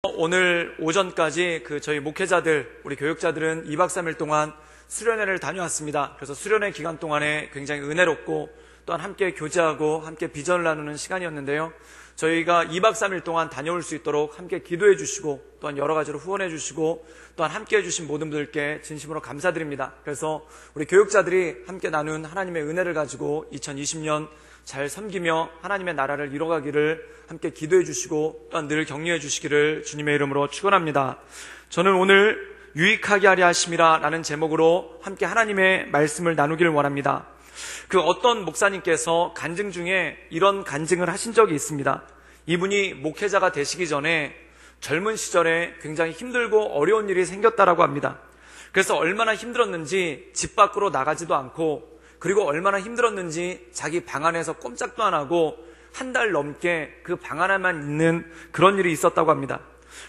오늘 오전까지 저희 목회자들, 우리 교육자들은 2박 3일 동안 수련회를 다녀왔습니다. 그래서 수련회 기간 동안에 굉장히 은혜롭고 또한 함께 교제하고 함께 비전을 나누는 시간이었는데요. 저희가 2박 3일 동안 다녀올 수 있도록 함께 기도해 주시고 또한 여러 가지로 후원해 주시고 또한 함께 해주신 모든 분들께 진심으로 감사드립니다. 그래서 우리 교육자들이 함께 나눈 하나님의 은혜를 가지고 2020년 잘 섬기며 하나님의 나라를 이뤄가기를 함께 기도해 주시고 또한 늘 격려해 주시기를 주님의 이름으로 축원합니다. 저는 오늘 유익하게 하려 하심이라 라는 제목으로 함께 하나님의 말씀을 나누기를 원합니다. 어떤 목사님께서 간증 중에 이런 간증을 하신 적이 있습니다. 이분이 목회자가 되시기 전에 젊은 시절에 굉장히 힘들고 어려운 일이 생겼다라고 합니다. 그래서 얼마나 힘들었는지 집 밖으로 나가지도 않고, 그리고 얼마나 힘들었는지 자기 방 안에서 꼼짝도 안 하고 한 달 넘게 그 방 안에만 있는 그런 일이 있었다고 합니다.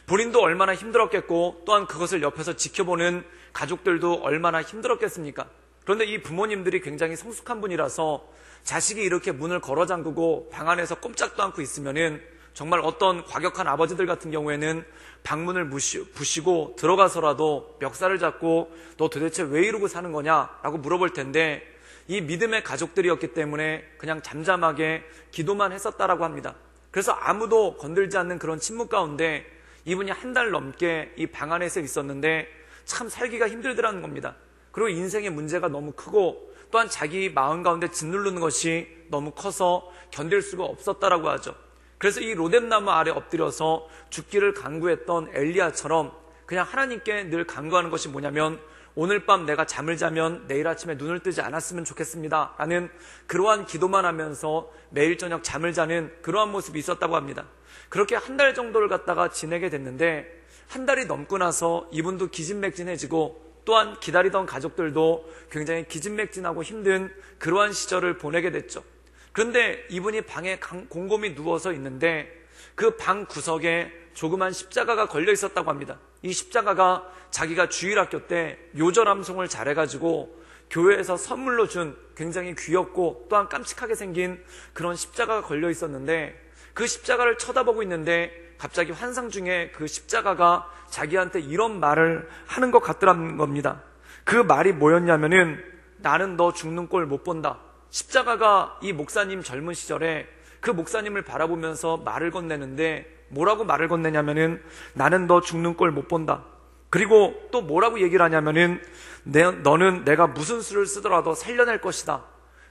본인도 얼마나 힘들었겠고 또한 그것을 옆에서 지켜보는 가족들도 얼마나 힘들었겠습니까? 그런데 이 부모님들이 굉장히 성숙한 분이라서 자식이 이렇게 문을 걸어 잠그고 방 안에서 꼼짝도 않고 있으면은 정말 어떤 과격한 아버지들 같은 경우에는 방문을 부시고 들어가서라도 멱살을 잡고 너 도대체 왜 이러고 사는 거냐라고 물어볼 텐데, 이 믿음의 가족들이었기 때문에 그냥 잠잠하게 기도만 했었다라고 합니다. 그래서 아무도 건들지 않는 그런 침묵 가운데 이분이 한 달 넘게 이 방 안에서 있었는데 참 살기가 힘들더라는 겁니다. 그리고 인생의 문제가 너무 크고 또한 자기 마음 가운데 짓누르는 것이 너무 커서 견딜 수가 없었다라고 하죠. 그래서 이 로뎀나무 아래 엎드려서 죽기를 간구했던 엘리야처럼 그냥 하나님께 늘 간구하는 것이 뭐냐면, 오늘 밤 내가 잠을 자면 내일 아침에 눈을 뜨지 않았으면 좋겠습니다 라는 그러한 기도만 하면서 매일 저녁 잠을 자는 그러한 모습이 있었다고 합니다. 그렇게 한 달 정도를 갖다가 지내게 됐는데, 한 달이 넘고 나서 이분도 기진맥진해지고 또한 기다리던 가족들도 굉장히 기진맥진하고 힘든 그러한 시절을 보내게 됐죠. 그런데 이분이 방에 곰곰이 누워서 있는데 그 방 구석에 조그만 십자가가 걸려 있었다고 합니다. 이 십자가가 자기가 주일학교 때 요절암송을 잘해가지고 교회에서 선물로 준 굉장히 귀엽고 또한 깜찍하게 생긴 그런 십자가가 걸려 있었는데, 그 십자가를 쳐다보고 있는데 갑자기 환상 중에 그 십자가가 자기한테 이런 말을 하는 것 같더라는 겁니다. 그 말이 뭐였냐면은, 나는 너 죽는 꼴 못 본다. 십자가가 이 목사님 젊은 시절에 그 목사님을 바라보면서 말을 건네는데 뭐라고 말을 건네냐면은, 나는 너 죽는 꼴 못 본다. 그리고 또 뭐라고 얘기를 하냐면은, 너는 내가 무슨 수를 쓰더라도 살려낼 것이다.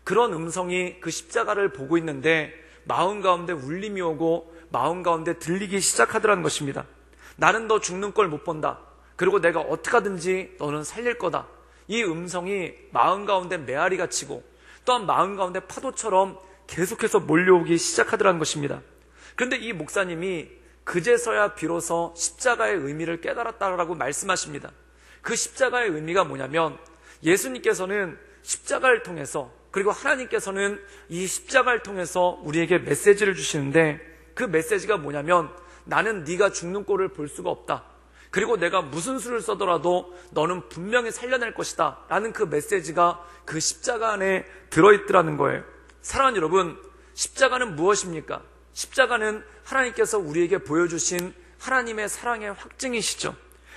그런 음성이 그 십자가를 보고 있는데 마음 가운데 울림이 오고 마음 가운데 들리기 시작하더라는 것입니다. 나는 너 죽는 꼴 못 본다. 그리고 내가 어떻게 하든지 너는 살릴 거다. 이 음성이 마음 가운데 메아리가 치고 또한 마음 가운데 파도처럼 계속해서 몰려오기 시작하더라는 것입니다. 그런데 이 목사님이 그제서야 비로소 십자가의 의미를 깨달았다라고 말씀하십니다. 그 십자가의 의미가 뭐냐면, 예수님께서는 십자가를 통해서, 그리고 하나님께서는 이 십자가를 통해서 우리에게 메시지를 주시는데, 그 메시지가 뭐냐면, 나는 네가 죽는 꼴을 볼 수가 없다. 그리고 내가 무슨 수를 써더라도 너는 분명히 살려낼 것이다 라는 그 메시지가 그 십자가 안에 들어있더라는 거예요. 사랑하는 여러분, 십자가는 무엇입니까? 십자가는 하나님께서 우리에게 보여주신 하나님의 사랑의 확증이시죠.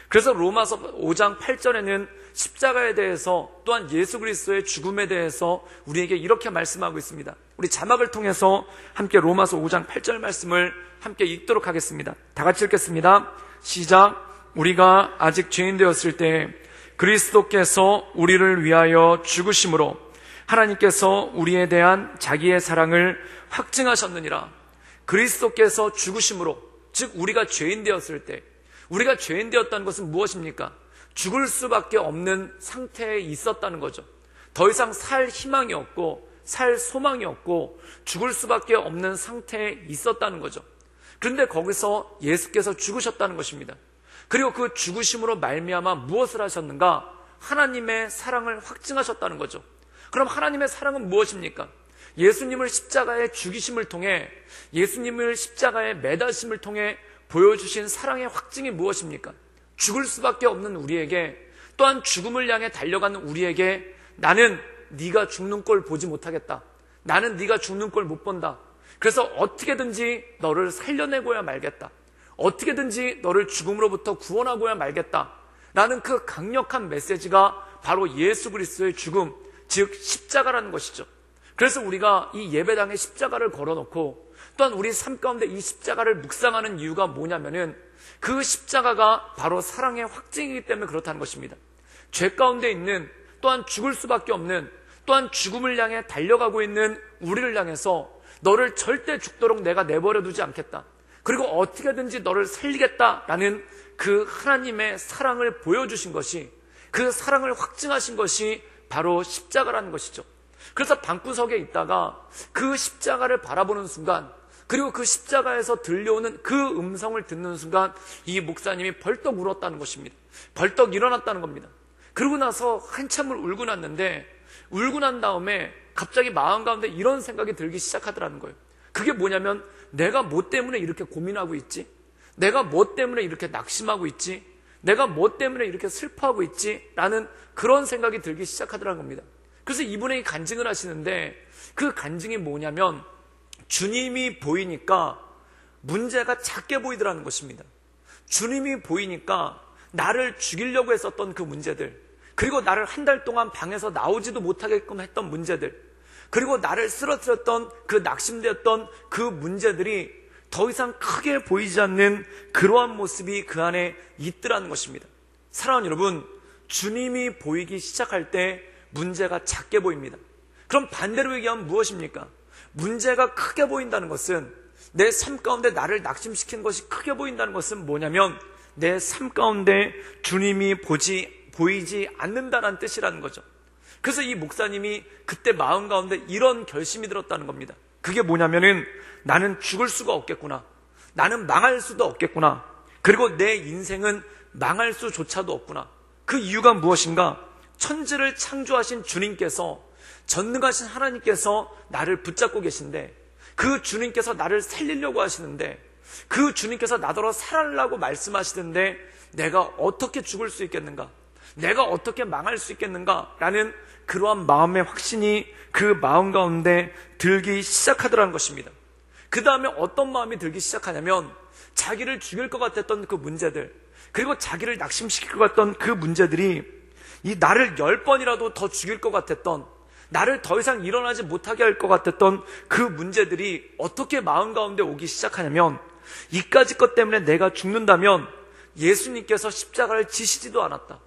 그래서 로마서 5장 8절에는 십자가에 대해서 또한 예수 그리스도의 죽음에 대해서 우리에게 이렇게 말씀하고 있습니다. 우리 자막을 통해서 함께 로마서 5장 8절 말씀을 함께 읽도록 하겠습니다. 다 같이 읽겠습니다. 시작. 우리가 아직 죄인 되었을 때 그리스도께서 우리를 위하여 죽으심으로 하나님께서 우리에 대한 자기의 사랑을 확증하셨느니라. 그리스도께서 죽으심으로, 즉 우리가 죄인 되었을 때, 우리가 죄인 되었다는 것은 무엇입니까? 죽을 수밖에 없는 상태에 있었다는 거죠. 더 이상 살 희망이 없고 살 소망이 없고 죽을 수밖에 없는 상태에 있었다는 거죠. 그런데 거기서 예수께서 죽으셨다는 것입니다. 그리고 그 죽으심으로 말미암아 무엇을 하셨는가? 하나님의 사랑을 확증하셨다는 거죠. 그럼 하나님의 사랑은 무엇입니까? 예수님을 십자가에 죽이심을 통해, 예수님을 십자가에 매다심을 통해 보여주신 사랑의 확증이 무엇입니까? 죽을 수밖에 없는 우리에게, 또한 죽음을 향해 달려가는 우리에게, 나는 네가 죽는 꼴 보지 못하겠다. 나는 네가 죽는 꼴 못 본다. 그래서 어떻게든지 너를 살려내고야 말겠다. 어떻게든지 너를 죽음으로부터 구원하고야 말겠다 라는 그 강력한 메시지가 바로 예수 그리스도의 죽음, 즉 십자가라는 것이죠. 그래서 우리가 이 예배당에 십자가를 걸어놓고 또한 우리 삶 가운데 이 십자가를 묵상하는 이유가 뭐냐면은 그 십자가가 바로 사랑의 확증이기 때문에 그렇다는 것입니다. 죄 가운데 있는, 또한 죽을 수밖에 없는, 또한 죽음을 향해 달려가고 있는 우리를 향해서 너를 절대 죽도록 내가 내버려 두지 않겠다, 그리고 어떻게든지 너를 살리겠다라는 그 하나님의 사랑을 보여주신 것이, 그 사랑을 확증하신 것이 바로 십자가라는 것이죠. 그래서 방구석에 있다가 그 십자가를 바라보는 순간, 그리고 그 십자가에서 들려오는 그 음성을 듣는 순간 이 목사님이 벌떡 울었다는 것입니다. 벌떡 일어났다는 겁니다. 그러고 나서 한참을 울고 났는데, 울고 난 다음에 갑자기 마음 가운데 이런 생각이 들기 시작하더라는 거예요. 그게 뭐냐면, 내가 뭐 때문에 이렇게 고민하고 있지? 내가 뭐 때문에 이렇게 낙심하고 있지? 내가 뭐 때문에 이렇게 슬퍼하고 있지? 라는 그런 생각이 들기 시작하더라는 겁니다. 그래서 이분이 간증을 하시는데, 그 간증이 뭐냐면 주님이 보이니까 문제가 작게 보이더라는 것입니다. 주님이 보이니까 나를 죽이려고 했었던 그 문제들, 그리고 나를 한 달 동안 방에서 나오지도 못하게끔 했던 문제들, 그리고 나를 쓰러뜨렸던 그 낙심되었던 그 문제들이 더 이상 크게 보이지 않는 그러한 모습이 그 안에 있더라는 것입니다. 사랑하는 여러분, 주님이 보이기 시작할 때 문제가 작게 보입니다. 그럼 반대로 얘기하면 무엇입니까? 문제가 크게 보인다는 것은, 내 삶 가운데 나를 낙심시키는 것이 크게 보인다는 것은 뭐냐면, 내 삶 가운데 주님이 보이지 않는다는 뜻이라는 거죠. 그래서 이 목사님이 그때 마음 가운데 이런 결심이 들었다는 겁니다. 그게 뭐냐면은, 나는 죽을 수가 없겠구나, 나는 망할 수도 없겠구나, 그리고 내 인생은 망할 수조차도 없구나. 그 이유가 무엇인가? 천지를 창조하신 주님께서, 전능하신 하나님께서 나를 붙잡고 계신데, 그 주님께서 나를 살리려고 하시는데, 그 주님께서 나더러 살아나라고 말씀하시는데 내가 어떻게 죽을 수 있겠는가? 내가 어떻게 망할 수 있겠는가? 라는 그러한 마음의 확신이 그 마음 가운데 들기 시작하더라는 것입니다. 그 다음에 어떤 마음이 들기 시작하냐면, 자기를 죽일 것 같았던 그 문제들, 그리고 자기를 낙심시킬 것 같던 그 문제들이, 이 나를 10번이라도 더 죽일 것 같았던, 나를 더 이상 일어나지 못하게 할 것 같았던 그 문제들이 어떻게 마음 가운데 오기 시작하냐면, 이까짓 것 때문에 내가 죽는다면 예수님께서 십자가를 지시지도 않았다,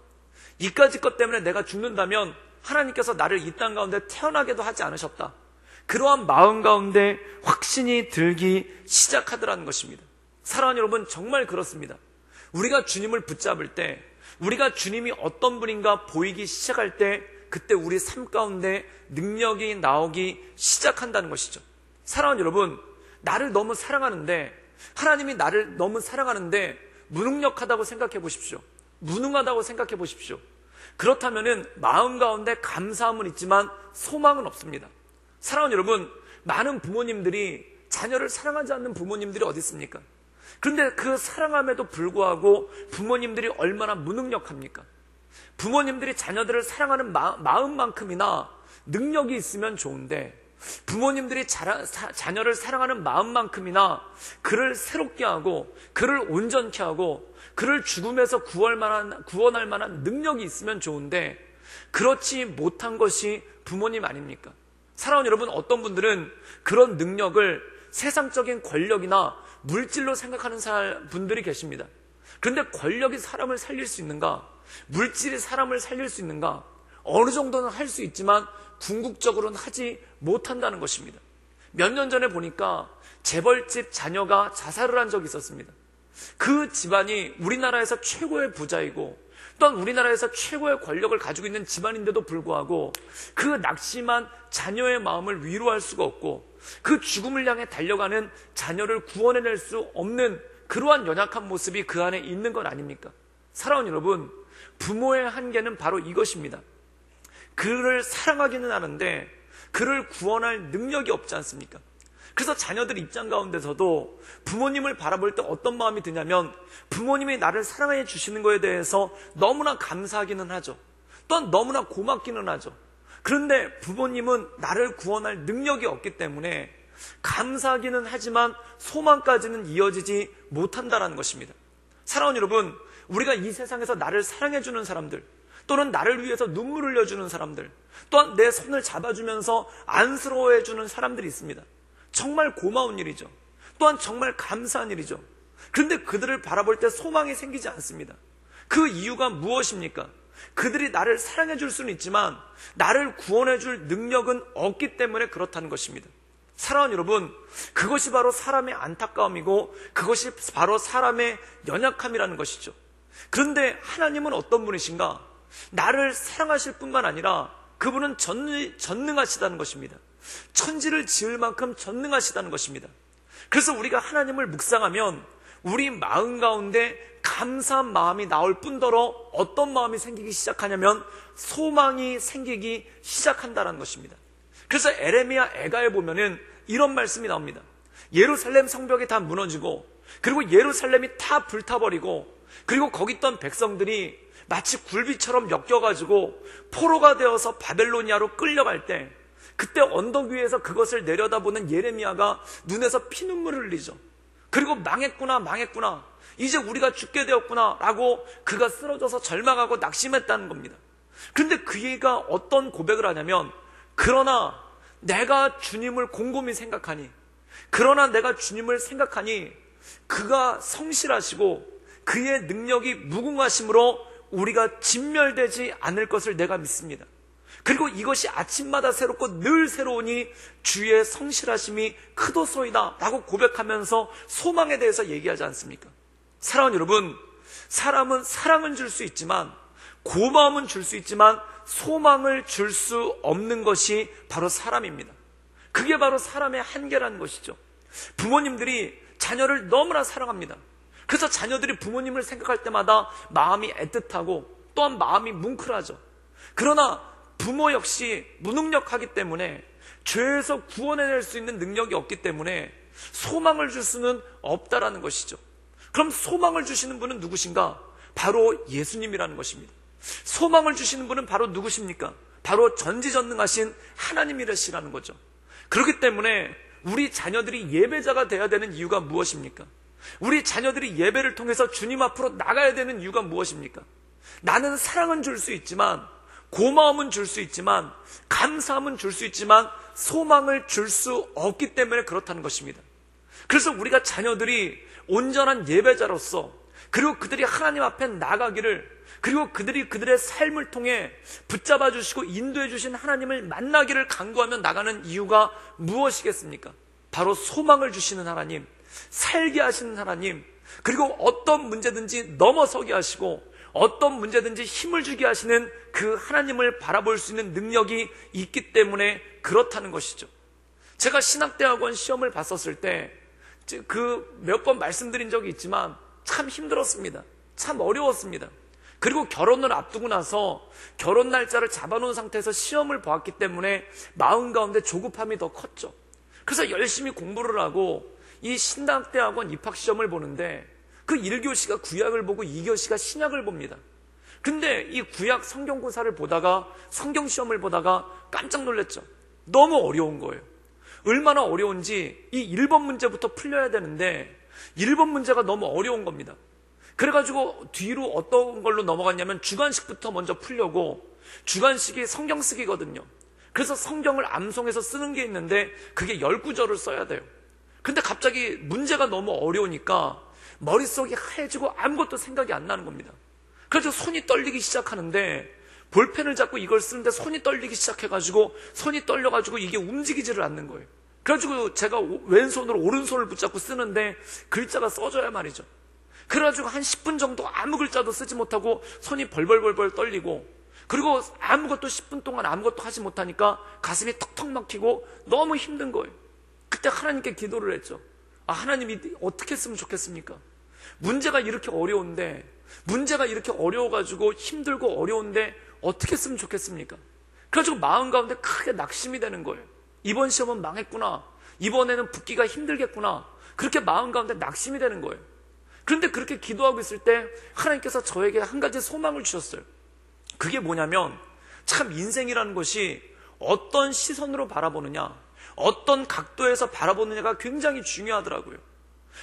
이까짓 것 때문에 내가 죽는다면 하나님께서 나를 이 땅 가운데 태어나게도 하지 않으셨다, 그러한 마음 가운데 확신이 들기 시작하더라는 것입니다. 사랑하는 여러분, 정말 그렇습니다. 우리가 주님을 붙잡을 때, 우리가 주님이 어떤 분인가 보이기 시작할 때, 그때 우리 삶 가운데 능력이 나오기 시작한다는 것이죠. 사랑하는 여러분, 나를 너무 사랑하는데, 하나님이 나를 너무 사랑하는데 무능력하다고 생각해 보십시오. 무능하다고 생각해 보십시오. 그렇다면은 마음 가운데 감사함은 있지만 소망은 없습니다. 사랑하는 여러분, 많은 부모님들이 자녀를 사랑하지 않는 부모님들이 어디 있습니까? 그런데 그 사랑함에도 불구하고 부모님들이 얼마나 무능력합니까? 부모님들이 자녀들을 사랑하는 마음만큼이나 능력이 있으면 좋은데, 부모님들이 자녀를 사랑하는 마음만큼이나 그를 새롭게 하고, 그를 온전케 하고, 그를 죽음에서 구원할 만한 능력이 있으면 좋은데, 그렇지 못한 것이 부모님 아닙니까? 사랑하는 여러분, 어떤 분들은 그런 능력을 세상적인 권력이나 물질로 생각하는 분들이 계십니다. 그런데 권력이 사람을 살릴 수 있는가? 물질이 사람을 살릴 수 있는가? 어느 정도는 할 수 있지만 궁극적으로는 하지 못한다는 것입니다. 몇 년 전에 보니까 재벌집 자녀가 자살을 한 적이 있었습니다. 그 집안이 우리나라에서 최고의 부자이고, 또한 우리나라에서 최고의 권력을 가지고 있는 집안인데도 불구하고 그 낙심한 자녀의 마음을 위로할 수가 없고, 그 죽음을 향해 달려가는 자녀를 구원해낼 수 없는 그러한 연약한 모습이 그 안에 있는 건 아닙니까? 사랑하는 여러분, 부모의 한계는 바로 이것입니다. 그를 사랑하기는 하는데 그를 구원할 능력이 없지 않습니까? 그래서 자녀들 입장 가운데서도 부모님을 바라볼 때 어떤 마음이 드냐면, 부모님이 나를 사랑해 주시는 것에 대해서 너무나 감사하기는 하죠. 또한 너무나 고맙기는 하죠. 그런데 부모님은 나를 구원할 능력이 없기 때문에 감사하기는 하지만 소망까지는 이어지지 못한다는 것입니다. 사랑하는 여러분, 우리가 이 세상에서 나를 사랑해주는 사람들, 또는 나를 위해서 눈물 흘려주는 사람들, 또한 내 손을 잡아주면서 안쓰러워해주는 사람들이 있습니다. 정말 고마운 일이죠. 또한 정말 감사한 일이죠. 그런데 그들을 바라볼 때 소망이 생기지 않습니다. 그 이유가 무엇입니까? 그들이 나를 사랑해줄 수는 있지만 나를 구원해줄 능력은 없기 때문에 그렇다는 것입니다. 사랑하는 여러분, 그것이 바로 사람의 안타까움이고 그것이 바로 사람의 연약함이라는 것이죠. 그런데 하나님은 어떤 분이신가? 나를 사랑하실 뿐만 아니라 그분은 전능하시다는 것입니다. 천지를 지을 만큼 전능하시다는 것입니다. 그래서 우리가 하나님을 묵상하면 우리 마음 가운데 감사한 마음이 나올 뿐더러 어떤 마음이 생기기 시작하냐면 소망이 생기기 시작한다는 것입니다. 그래서 에레미야 애가에 보면은 이런 말씀이 나옵니다. 예루살렘 성벽이 다 무너지고, 그리고 예루살렘이 다 불타버리고, 그리고 거기 있던 백성들이 마치 굴비처럼 엮여가지고 포로가 되어서 바벨로니아로 끌려갈 때, 그때 언덕 위에서 그것을 내려다보는 예레미야가 눈에서 피눈물을 흘리죠. 그리고 망했구나, 이제 우리가 죽게 되었구나 라고 그가 쓰러져서 절망하고 낙심했다는 겁니다. 그런데 그 얘가 어떤 고백을 하냐면, 그러나 내가 주님을 곰곰이 생각하니, 그가 성실하시고 그의 능력이 무궁하심으로 우리가 진멸되지 않을 것을 내가 믿습니다. 그리고 이것이 아침마다 새롭고 늘 새로우니 주의 성실하심이 크도소이다 라고 고백하면서 소망에 대해서 얘기하지 않습니까? 사랑하는 여러분, 사람은 사랑은 줄 수 있지만, 고마움은 줄 수 있지만 소망을 줄 수 없는 것이 바로 사람입니다. 그게 바로 사람의 한계라는 것이죠. 부모님들이 자녀를 너무나 사랑합니다. 그래서 자녀들이 부모님을 생각할 때마다 마음이 애틋하고 또한 마음이 뭉클하죠. 그러나 부모 역시 무능력하기 때문에, 죄에서 구원해낼 수 있는 능력이 없기 때문에 소망을 줄 수는 없다라는 것이죠. 그럼 소망을 주시는 분은 누구신가? 바로 예수님이라는 것입니다. 소망을 주시는 분은 바로 누구십니까? 바로 전지전능하신 하나님이시라는 거죠. 그렇기 때문에 우리 자녀들이 예배자가 되어야 되는 이유가 무엇입니까? 우리 자녀들이 예배를 통해서 주님 앞으로 나가야 되는 이유가 무엇입니까? 나는 사랑은 줄 수 있지만, 고마움은 줄 수 있지만, 감사함은 줄 수 있지만 소망을 줄 수 없기 때문에 그렇다는 것입니다. 그래서 우리가 자녀들이 온전한 예배자로서, 그리고 그들이 하나님 앞에 나가기를, 그리고 그들이 그들의 삶을 통해 붙잡아 주시고 인도해 주신 하나님을 만나기를 간구하며 나가는 이유가 무엇이겠습니까? 바로 소망을 주시는 하나님, 살게 하시는 하나님, 그리고 어떤 문제든지 넘어서게 하시고 어떤 문제든지 힘을 주게 하시는 그 하나님을 바라볼 수 있는 능력이 있기 때문에 그렇다는 것이죠. 제가 신학대학원 시험을 봤었을 때 그 몇 번 말씀드린 적이 있지만 참 힘들었습니다. 참 어려웠습니다. 그리고 결혼을 앞두고 나서 결혼 날짜를 잡아놓은 상태에서 시험을 보았기 때문에 마음 가운데 조급함이 더 컸죠. 그래서 열심히 공부를 하고 이 신학대학원 입학시험을 보는데, 그 1교시가 구약을 보고 2교시가 신약을 봅니다. 근데 이 구약 성경구사를 보다가, 성경시험을 보다가 깜짝 놀랐죠. 너무 어려운 거예요. 얼마나 어려운지 이 1번 문제부터 풀려야 되는데 1번 문제가 너무 어려운 겁니다. 그래가지고 뒤로 어떤 걸로 넘어갔냐면 주관식부터 먼저 풀려고, 주관식이 성경 쓰기거든요. 그래서 성경을 암송해서 쓰는 게 있는데 그게 10구절을 써야 돼요. 근데 갑자기 문제가 너무 어려우니까 머릿속이 하얘지고 아무것도 생각이 안 나는 겁니다. 그래서 손이 떨리기 시작하는데, 볼펜을 잡고 이걸 쓰는데 손이 떨리기 시작해가지고 손이 떨려가지고 이게 움직이지를 않는 거예요. 그래가지고 제가 왼손으로 오른손을 붙잡고 쓰는데 글자가 써져야 말이죠. 그래가지고 한 10분 정도 아무 글자도 쓰지 못하고 손이 벌벌벌벌 떨리고, 그리고 아무것도 10분 동안 아무것도 하지 못하니까 가슴이 턱턱 막히고 너무 힘든 거예요. 그때 하나님께 기도를 했죠. 하나님이 어떻게 했으면 좋겠습니까? 문제가 이렇게 어려운데, 문제가 이렇게 어려워가지고 힘들고 어려운데 어떻게 했으면 좋겠습니까? 그래가지고 마음 가운데 크게 낙심이 되는 거예요. 이번 시험은 망했구나, 이번에는 붙기가 힘들겠구나, 그렇게 마음 가운데 낙심이 되는 거예요. 그런데 그렇게 기도하고 있을 때 하나님께서 저에게 한 가지 소망을 주셨어요. 그게 뭐냐면, 참 인생이라는 것이 어떤 시선으로 바라보느냐, 어떤 각도에서 바라보느냐가 굉장히 중요하더라고요.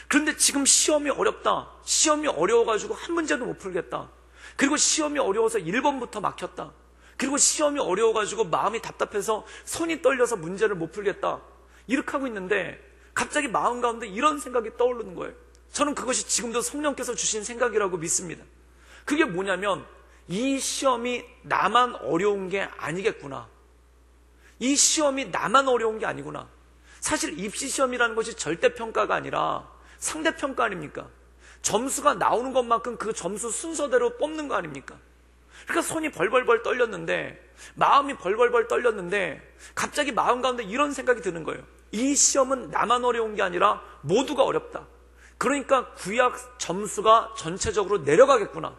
그런데 지금 시험이 어렵다. 시험이 어려워가지고 한 문제도 못 풀겠다. 그리고 시험이 어려워서 1번부터 막혔다. 그리고 시험이 어려워가지고 마음이 답답해서 손이 떨려서 문제를 못 풀겠다. 이렇게 하고 있는데 갑자기 마음 가운데 이런 생각이 떠오르는 거예요. 저는 그것이 지금도 성령께서 주신 생각이라고 믿습니다. 그게 뭐냐면 이 시험이 나만 어려운 게 아니겠구나. 이 시험이 나만 어려운 게 아니구나. 사실 입시시험이라는 것이 절대평가가 아니라 상대평가 아닙니까? 점수가 나오는 것만큼 그 점수 순서대로 뽑는 거 아닙니까? 그러니까 손이 벌벌벌 떨렸는데, 마음이 벌벌벌 떨렸는데 갑자기 마음 가운데 이런 생각이 드는 거예요. 이 시험은 나만 어려운 게 아니라 모두가 어렵다. 그러니까 구약 점수가 전체적으로 내려가겠구나.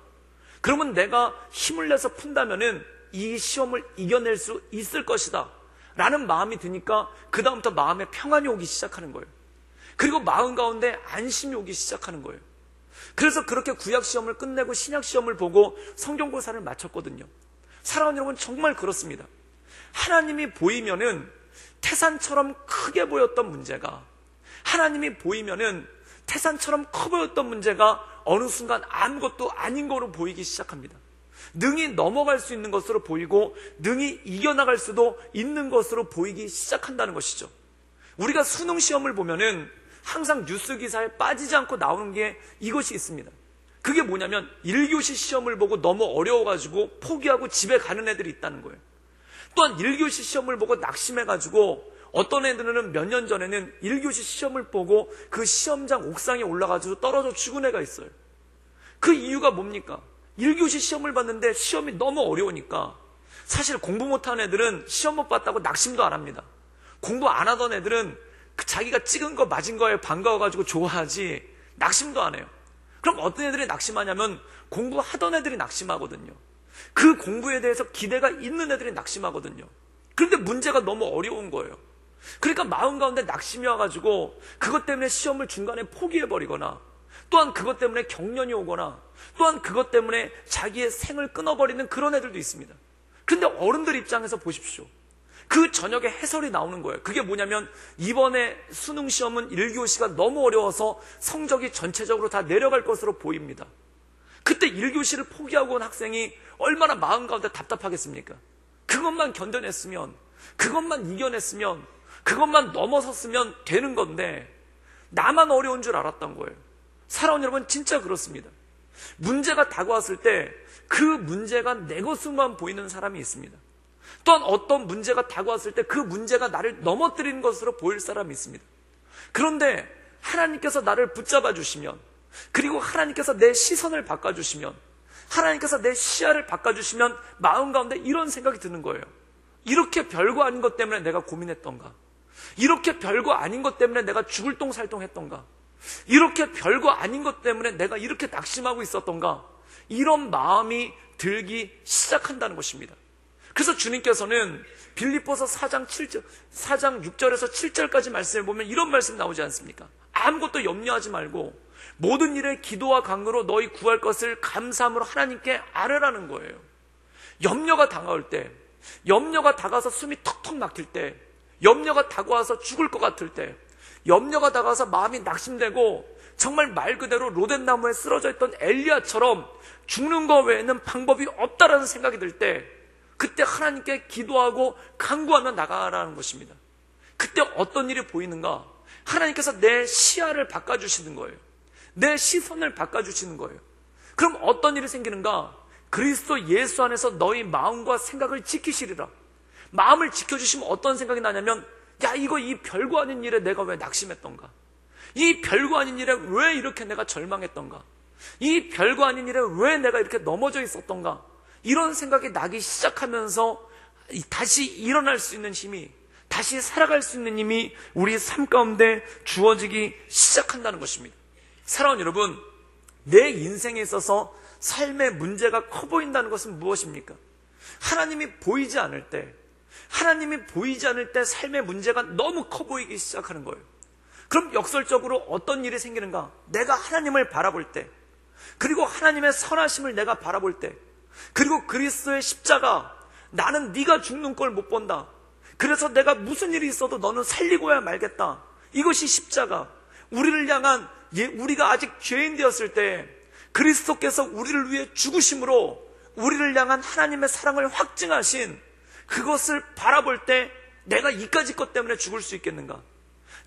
그러면 내가 힘을 내서 푼다면은 이 시험을 이겨낼 수 있을 것이다 라는 마음이 드니까 그 다음부터 마음에 평안이 오기 시작하는 거예요. 그리고 마음 가운데 안심이 오기 시작하는 거예요. 그래서 그렇게 구약 시험을 끝내고 신약 시험을 보고 성경고사를 마쳤거든요. 사랑하는 여러분, 정말 그렇습니다. 하나님이 보이면은 태산처럼 크게 보였던 문제가, 하나님이 보이면은 태산처럼 커 보였던 문제가 어느 순간 아무것도 아닌 거로 보이기 시작합니다. 능히 넘어갈 수 있는 것으로 보이고 능히 이겨나갈 수도 있는 것으로 보이기 시작한다는 것이죠. 우리가 수능 시험을 보면은 항상 뉴스 기사에 빠지지 않고 나오는 게 이것이 있습니다. 그게 뭐냐면 1교시 시험을 보고 너무 어려워가지고 포기하고 집에 가는 애들이 있다는 거예요. 또한 1교시 시험을 보고 낙심해가지고 어떤 애들은 몇 년 전에는 1교시 시험을 보고 그 시험장 옥상에 올라가지고 떨어져 죽은 애가 있어요. 그 이유가 뭡니까? 1교시 시험을 봤는데 시험이 너무 어려우니까. 사실 공부 못하는 애들은 시험 못 봤다고 낙심도 안 합니다. 공부 안 하던 애들은 자기가 찍은 거 맞은 거에 반가워가지고 좋아하지 낙심도 안 해요. 그럼 어떤 애들이 낙심하냐면 공부하던 애들이 낙심하거든요. 그 공부에 대해서 기대가 있는 애들이 낙심하거든요. 그런데 문제가 너무 어려운 거예요. 그러니까 마음 가운데 낙심이 와가지고 그것 때문에 시험을 중간에 포기해버리거나, 또한 그것 때문에 경련이 오거나, 또한 그것 때문에 자기의 생을 끊어버리는 그런 애들도 있습니다. 그런데 어른들 입장에서 보십시오. 그 저녁에 해설이 나오는 거예요. 그게 뭐냐면 이번에 수능 시험은 1교시가 너무 어려워서 성적이 전체적으로 다 내려갈 것으로 보입니다. 그때 1교시를 포기하고 온 학생이 얼마나 마음 가운데 답답하겠습니까? 그것만 견뎌냈으면, 그것만 이겨냈으면, 그것만 넘어섰으면 되는 건데 나만 어려운 줄 알았던 거예요. 사랑하는 여러분, 진짜 그렇습니다. 문제가 다가왔을 때 그 문제가 내 것으로만 보이는 사람이 있습니다. 또한 어떤 문제가 다가왔을 때 그 문제가 나를 넘어뜨리는 것으로 보일 사람이 있습니다. 그런데 하나님께서 나를 붙잡아 주시면, 그리고 하나님께서 내 시선을 바꿔주시면, 하나님께서 내 시야를 바꿔주시면 마음 가운데 이런 생각이 드는 거예요. 이렇게 별거 아닌 것 때문에 내가 고민했던가? 이렇게 별거 아닌 것 때문에 내가 죽을 똥살똥 했던가? 이렇게 별거 아닌 것 때문에 내가 이렇게 낙심하고 있었던가? 이런 마음이 들기 시작한다는 것입니다. 그래서 주님께서는 빌립보서 4장 6절에서 7절까지 말씀을 보면 이런 말씀 나오지 않습니까? 아무것도 염려하지 말고 모든 일에 기도와 간구로 너희 구할 것을 감사함으로 하나님께 아뢰라는 거예요. 염려가 다가올 때, 염려가 다가와서 숨이 턱턱 막힐 때, 염려가 다가와서 죽을 것 같을 때, 염려가 다가와서 마음이 낙심되고 정말 말 그대로 로덴나무에 쓰러져 있던 엘리야처럼 죽는 것 외에는 방법이 없다라는 생각이 들 때, 그때 하나님께 기도하고 간구하며 나가라는 것입니다. 그때 어떤 일이 보이는가? 하나님께서 내 시야를 바꿔주시는 거예요. 내 시선을 바꿔주시는 거예요. 그럼 어떤 일이 생기는가? 그리스도 예수 안에서 너희 마음과 생각을 지키시리라. 마음을 지켜주시면 어떤 생각이 나냐면, 야, 이 별거 아닌 일에 내가 왜 낙심했던가? 이 별거 아닌 일에 왜 이렇게 내가 절망했던가? 이 별거 아닌 일에 왜 내가 이렇게 넘어져 있었던가? 이런 생각이 나기 시작하면서 다시 일어날 수 있는 힘이, 다시 살아갈 수 있는 힘이 우리 삶 가운데 주어지기 시작한다는 것입니다. 사랑하는 여러분, 내 인생에 있어서 삶의 문제가 커 보인다는 것은 무엇입니까? 하나님이 보이지 않을 때, 하나님이 보이지 않을 때 삶의 문제가 너무 커 보이기 시작하는 거예요. 그럼 역설적으로 어떤 일이 생기는가? 내가 하나님을 바라볼 때, 그리고 하나님의 선하심을 내가 바라볼 때, 그리고 그리스도의 십자가, 나는 네가 죽는 걸 못 본다. 그래서 내가 무슨 일이 있어도 너는 살리고야 말겠다. 이것이 십자가. 우리를 향한, 우리가 아직 죄인 되었을 때 그리스도께서 우리를 위해 죽으심으로 우리를 향한 하나님의 사랑을 확증하신 그것을 바라볼 때 내가 이까짓 것 때문에 죽을 수 있겠는가?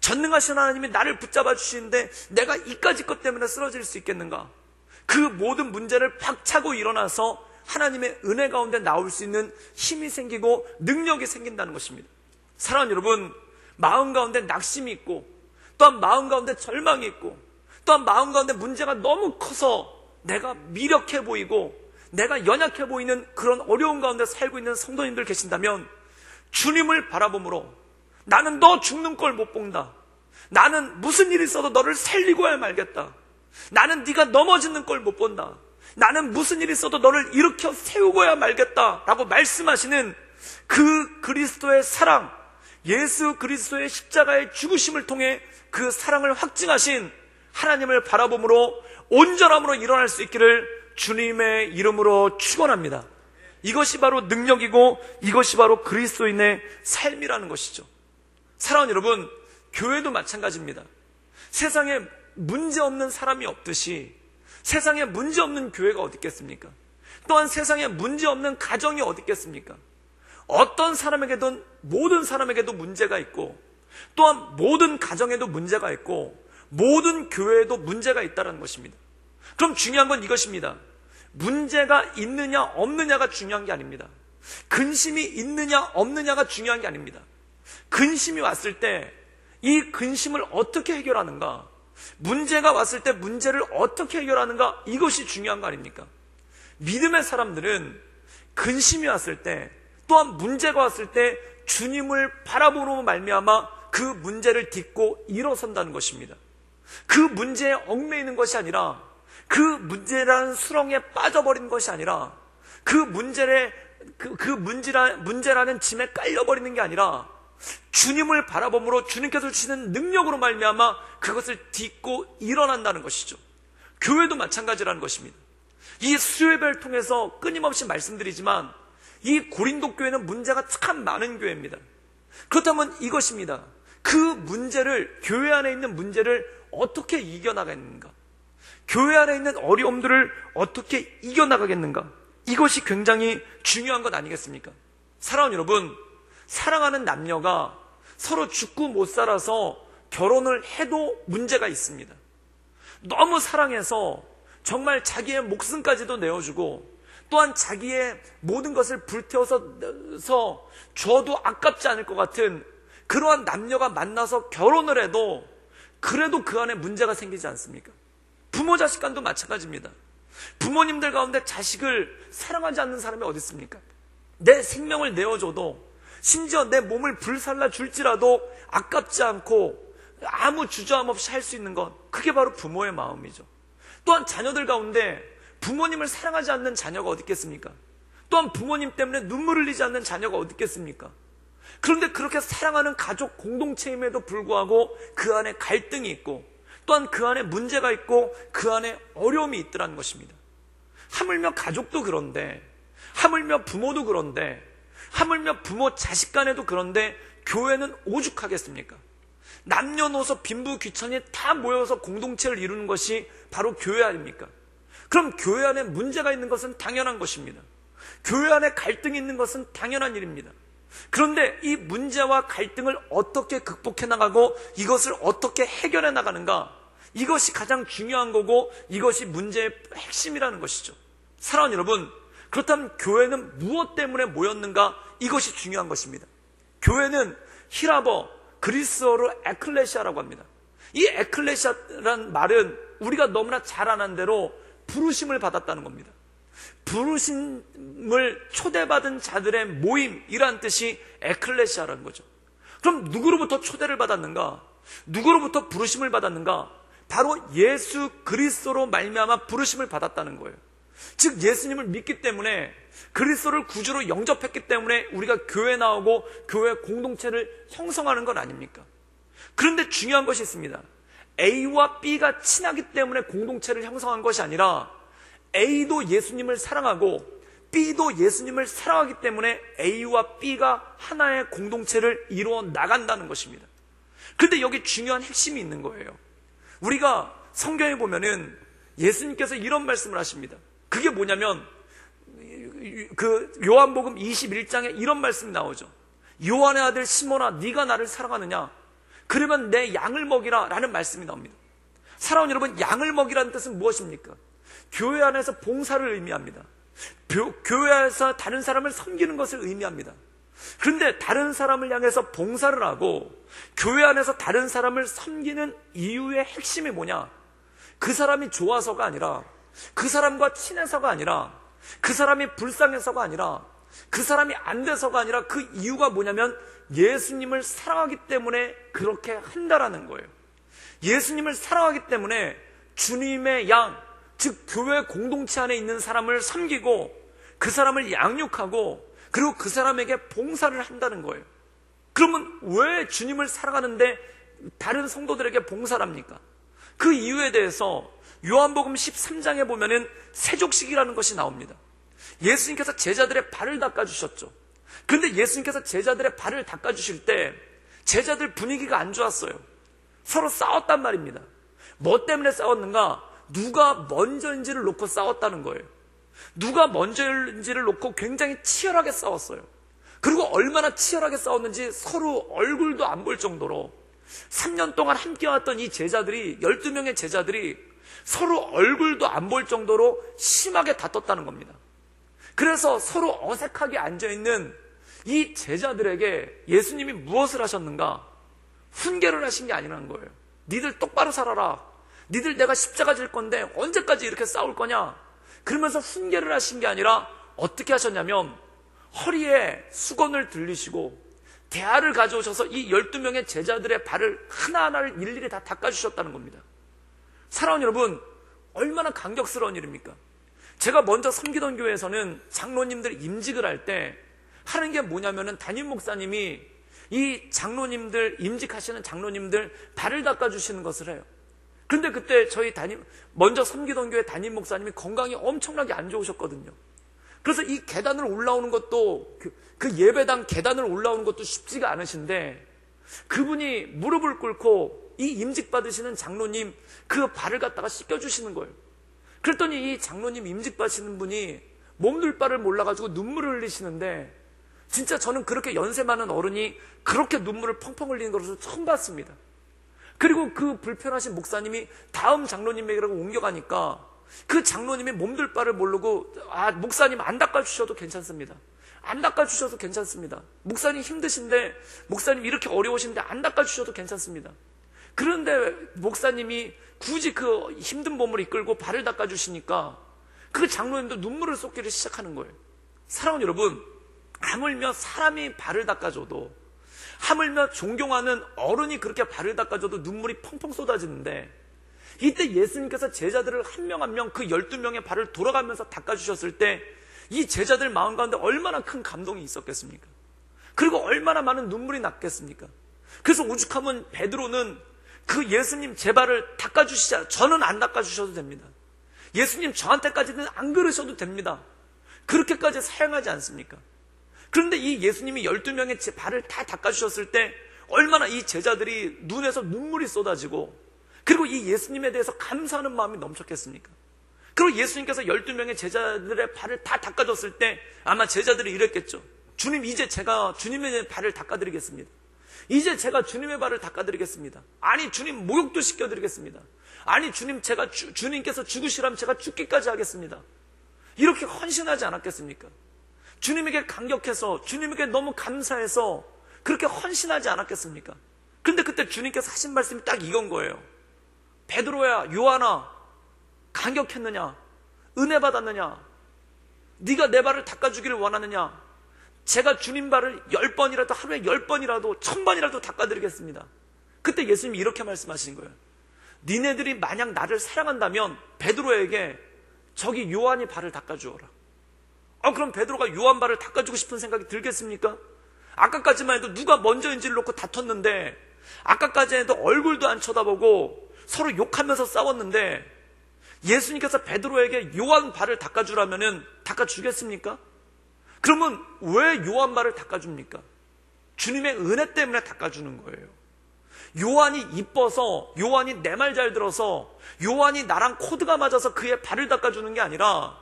전능하신 하나님이 나를 붙잡아 주시는데 내가 이까짓 것 때문에 쓰러질 수 있겠는가? 그 모든 문제를 박차고 일어나서 하나님의 은혜 가운데 나올 수 있는 힘이 생기고 능력이 생긴다는 것입니다. 사랑하는 여러분, 마음 가운데 낙심이 있고 또한 마음 가운데 절망이 있고 또한 마음 가운데 문제가 너무 커서 내가 미력해 보이고 내가 연약해 보이는 그런 어려운 가운데 살고 있는 성도님들 계신다면 주님을 바라봄으로 나는 너 죽는 걸 못 본다. 나는 무슨 일이 있어도 너를 살리고야 말겠다. 나는 네가 넘어지는 걸 못 본다. 나는 무슨 일이 있어도 너를 일으켜 세우고야 말겠다 라고 말씀하시는 그 그리스도의 사랑, 예수 그리스도의 십자가의 죽으심을 통해 그 사랑을 확증하신 하나님을 바라봄으로 온전함으로 일어날 수 있기를 주님의 이름으로 축원합니다. 이것이 바로 능력이고 이것이 바로 그리스도인의 삶이라는 것이죠. 사랑하는 여러분, 교회도 마찬가지입니다. 세상에 문제 없는 사람이 없듯이 세상에 문제 없는 교회가 어디 있겠습니까? 또한 세상에 문제 없는 가정이 어디 있겠습니까? 어떤 사람에게든 모든 사람에게도 문제가 있고 또한 모든 가정에도 문제가 있고 모든 교회에도 문제가 있다는 것입니다. 그럼 중요한 건 이것입니다. 문제가 있느냐 없느냐가 중요한 게 아닙니다. 근심이 있느냐 없느냐가 중요한 게 아닙니다. 근심이 왔을 때 이 근심을 어떻게 해결하는가, 문제가 왔을 때 문제를 어떻게 해결하는가, 이것이 중요한 거 아닙니까? 믿음의 사람들은 근심이 왔을 때 또한 문제가 왔을 때 주님을 바라보므로 말미암아 그 문제를 딛고 일어선다는 것입니다. 그 문제에 얽매이는 것이 아니라, 그 문제라는 수렁에 빠져버리는 것이 아니라, 그 문제라는 짐에 깔려버리는 게 아니라 주님을 바라봄으로 주님께서 주시는 능력으로 말미암아 그것을 딛고 일어난다는 것이죠. 교회도 마찬가지라는 것입니다. 이 수요예배를 통해서 끊임없이 말씀드리지만 이 고린도 교회는 문제가 참 많은 교회입니다. 그렇다면 이것입니다. 그 문제를, 교회 안에 있는 문제를 어떻게 이겨나가겠는가, 교회 안에 있는 어려움들을 어떻게 이겨나가겠는가, 이것이 굉장히 중요한 것 아니겠습니까? 사랑하는 여러분, 사랑하는 남녀가 서로 죽고 못 살아서 결혼을 해도 문제가 있습니다. 너무 사랑해서 정말 자기의 목숨까지도 내어주고 또한 자기의 모든 것을 불태워서 줘도 아깝지 않을 것 같은 그러한 남녀가 만나서 결혼을 해도 그래도 그 안에 문제가 생기지 않습니까? 부모 자식 간도 마찬가지입니다. 부모님들 가운데 자식을 사랑하지 않는 사람이 어디 있습니까? 내 생명을 내어줘도, 심지어 내 몸을 불살라 줄지라도 아깝지 않고 아무 주저함 없이 할 수 있는 것, 그게 바로 부모의 마음이죠. 또한 자녀들 가운데 부모님을 사랑하지 않는 자녀가 어디 있겠습니까? 또한 부모님 때문에 눈물을 흘리지 않는 자녀가 어디 있겠습니까? 그런데 그렇게 사랑하는 가족 공동체임에도 불구하고 그 안에 갈등이 있고 또한 그 안에 문제가 있고 그 안에 어려움이 있더라는 것입니다. 하물며 가족도 그런데, 하물며 부모도 그런데, 하물며 부모 자식 간에도 그런데 교회는 오죽하겠습니까? 남녀노소 빈부귀천이 다 모여서 공동체를 이루는 것이 바로 교회 아닙니까? 그럼 교회 안에 문제가 있는 것은 당연한 것입니다. 교회 안에 갈등이 있는 것은 당연한 일입니다. 그런데 이 문제와 갈등을 어떻게 극복해 나가고 이것을 어떻게 해결해 나가는가, 이것이 가장 중요한 거고 이것이 문제의 핵심이라는 것이죠. 사랑하는 여러분, 그렇다면 교회는 무엇 때문에 모였는가, 이것이 중요한 것입니다. 교회는 히라버, 그리스어로 에클레시아라고 합니다. 이 에클레시아라는 말은 우리가 너무나 잘 아는 대로 부르심을 받았다는 겁니다. 부르심을 초대받은 자들의 모임이란 뜻이 에클레시아라는 거죠. 그럼 누구로부터 초대를 받았는가? 누구로부터 부르심을 받았는가? 바로 예수 그리스도로 말미암아 부르심을 받았다는 거예요. 즉 예수님을 믿기 때문에, 그리스도를 구주로 영접했기 때문에 우리가 교회에 나오고 교회 공동체를 형성하는 건 아닙니까? 그런데 중요한 것이 있습니다. A와 B가 친하기 때문에 공동체를 형성한 것이 아니라 A도 예수님을 사랑하고 B도 예수님을 사랑하기 때문에 A와 B가 하나의 공동체를 이루어 나간다는 것입니다. 그런데 여기 중요한 핵심이 있는 거예요. 우리가 성경에 보면은 예수님께서 이런 말씀을 하십니다. 그게 뭐냐면 그 요한복음 21장에 이런 말씀이 나오죠. 요한의 아들 시몬아, 네가 나를 사랑하느냐? 그러면 내 양을 먹이라 라는 말씀이 나옵니다. 사랑하는 여러분, 양을 먹이라는 뜻은 무엇입니까? 교회 안에서 봉사를 의미합니다. 교회 안에서 다른 사람을 섬기는 것을 의미합니다. 그런데 다른 사람을 향해서 봉사를 하고 교회 안에서 다른 사람을 섬기는 이유의 핵심이 뭐냐? 그 사람이 좋아서가 아니라, 그 사람과 친해서가 아니라, 그 사람이 불쌍해서가 아니라, 그 사람이 안 돼서가 아니라, 그 이유가 뭐냐면 예수님을 사랑하기 때문에 그렇게 한다라는 거예요. 예수님을 사랑하기 때문에 주님의 양, 즉 교회 공동체 안에 있는 사람을 섬기고 그 사람을 양육하고 그리고 그 사람에게 봉사를 한다는 거예요. 그러면 왜 주님을 사랑하는데 다른 성도들에게 봉사를 합니까? 그 이유에 대해서 요한복음 13장에 보면은 세족식이라는 것이 나옵니다. 예수님께서 제자들의 발을 닦아주셨죠. 그런데 예수님께서 제자들의 발을 닦아주실 때 제자들 분위기가 안 좋았어요. 서로 싸웠단 말입니다. 뭐 때문에 싸웠는가? 누가 먼저인지를 놓고 싸웠다는 거예요. 누가 먼저인지를 놓고 굉장히 치열하게 싸웠어요. 그리고 얼마나 치열하게 싸웠는지 서로 얼굴도 안 볼 정도로 3년 동안 함께 왔던 이 제자들이, 12명의 제자들이 서로 얼굴도 안 볼 정도로 심하게 다퉜다는 겁니다. 그래서 서로 어색하게 앉아있는 이 제자들에게 예수님이 무엇을 하셨는가? 훈계를 하신 게 아니라는 거예요. 니들 똑바로 살아라. 니들 내가 십자가 질 건데 언제까지 이렇게 싸울 거냐? 그러면서 훈계를 하신 게 아니라 어떻게 하셨냐면 허리에 수건을 들리시고 대야를 가져오셔서 이 12명의 제자들의 발을 하나하나를 일일이 다 닦아주셨다는 겁니다. 사랑하는 여러분, 얼마나 감격스러운 일입니까? 제가 먼저 섬기던 교회에서는 장로님들 임직을 할 때 하는 게 뭐냐면은 담임 목사님이 이 장로님들, 임직하시는 장로님들 발을 닦아주시는 것을 해요. 그런데 그때 저희 먼저 섬기던 교회 담임 목사님이 건강이 엄청나게 안 좋으셨거든요. 그래서 이 계단을 올라오는 것도, 그 예배당 계단을 올라오는 것도 쉽지가 않으신데 그분이 무릎을 꿇고 이 임직받으시는 장로님 그 발을 갖다가 씻겨주시는 거예요. 그랬더니 이 장로님 임직받으시는 분이 몸둘 바를 몰라가지고 눈물을 흘리시는데 진짜 저는 그렇게 연세 많은 어른이 그렇게 눈물을 펑펑 흘리는 것을 처음 봤습니다. 그리고 그 불편하신 목사님이 다음 장로님에게라고 옮겨가니까 그 장로님이 몸둘 바를 모르고 목사님 안 닦아주셔도 괜찮습니다. 안 닦아주셔도 괜찮습니다. 목사님 힘드신데 목사님 이렇게 어려우신데 안 닦아주셔도 괜찮습니다. 그런데 목사님이 굳이 그 힘든 몸을 이끌고 발을 닦아주시니까 그 장로님도 눈물을 쏟기를 시작하는 거예요. 사랑하는 여러분, 하물며 사람이 발을 닦아줘도, 하물며 존경하는 어른이 그렇게 발을 닦아줘도 눈물이 펑펑 쏟아지는데 이때 예수님께서 제자들을 한 명 한 명 그 12명의 발을 돌아가면서 닦아주셨을 때 이 제자들 마음 가운데 얼마나 큰 감동이 있었겠습니까? 그리고 얼마나 많은 눈물이 났겠습니까? 그래서 오죽하면 베드로는 그 예수님 제 발을 닦아주시자, 저는 안 닦아주셔도 됩니다. 예수님 저한테까지는 안 그러셔도 됩니다. 그렇게까지 사양하지 않습니까? 그런데 이 예수님이 12명의 제 발을 다 닦아주셨을 때 얼마나 이 제자들이 눈에서 눈물이 쏟아지고 그리고 이 예수님에 대해서 감사하는 마음이 넘쳤겠습니까? 그리고 예수님께서 12명의 제자들의 발을 다 닦아줬을 때 아마 제자들이 이랬겠죠. 주님, 이제 제가 주님의 발을 닦아드리겠습니다. 이제 제가 주님의 발을 닦아드리겠습니다. 아니 주님, 목욕도 시켜드리겠습니다. 아니 주님, 주님께서 죽으시라면 제가 죽기까지 하겠습니다. 이렇게 헌신하지 않았겠습니까? 주님에게 감격해서, 주님에게 너무 감사해서 그렇게 헌신하지 않았겠습니까? 근데 그때 주님께서 하신 말씀이 딱 이건 거예요. 베드로야, 요한아, 감격했느냐? 은혜 받았느냐? 네가 내 발을 닦아주기를 원하느냐? 제가 주님 발을 10번이라도, 하루에 10번이라도, 1000번이라도 닦아드리겠습니다. 그때 예수님이 이렇게 말씀하신 거예요. 니네들이 만약 나를 사랑한다면 베드로에게 저기 요한이 발을 닦아주어라. 그럼 베드로가 요한 발을 닦아주고 싶은 생각이 들겠습니까? 아까까지만 해도 누가 먼저인지를 놓고 다퉜는데, 아까까지 해도 얼굴도 안 쳐다보고 서로 욕하면서 싸웠는데, 예수님께서 베드로에게 요한 발을 닦아주라면은 닦아주겠습니까? 그러면 왜 요한 발을 닦아줍니까? 주님의 은혜 때문에 닦아주는 거예요. 요한이 이뻐서, 요한이 내 말 잘 들어서, 요한이 나랑 코드가 맞아서 그의 발을 닦아주는 게 아니라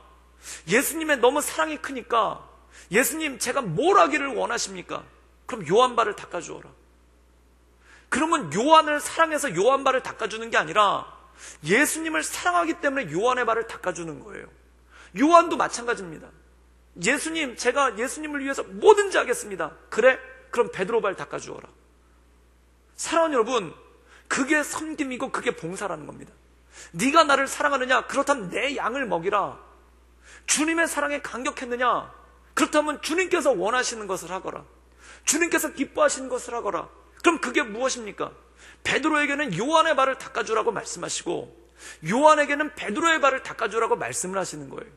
예수님의 너무 사랑이 크니까, 예수님 제가 뭘 하기를 원하십니까? 그럼 요한 발을 닦아주어라. 그러면 요한을 사랑해서 요한 발을 닦아주는 게 아니라 예수님을 사랑하기 때문에 요한의 발을 닦아주는 거예요. 요한도 마찬가지입니다. 예수님, 제가 예수님을 위해서 뭐든지 하겠습니다. 그래? 그럼 베드로 발 닦아주어라. 사랑하는 여러분, 그게 섬김이고 그게 봉사라는 겁니다. 네가 나를 사랑하느냐? 그렇다면 내 양을 먹이라. 주님의 사랑에 감격했느냐? 그렇다면 주님께서 원하시는 것을 하거라. 주님께서 기뻐하시는 것을 하거라. 그럼 그게 무엇입니까? 베드로에게는 요한의 발을 닦아주라고 말씀하시고 요한에게는 베드로의 발을 닦아주라고 말씀을 하시는 거예요.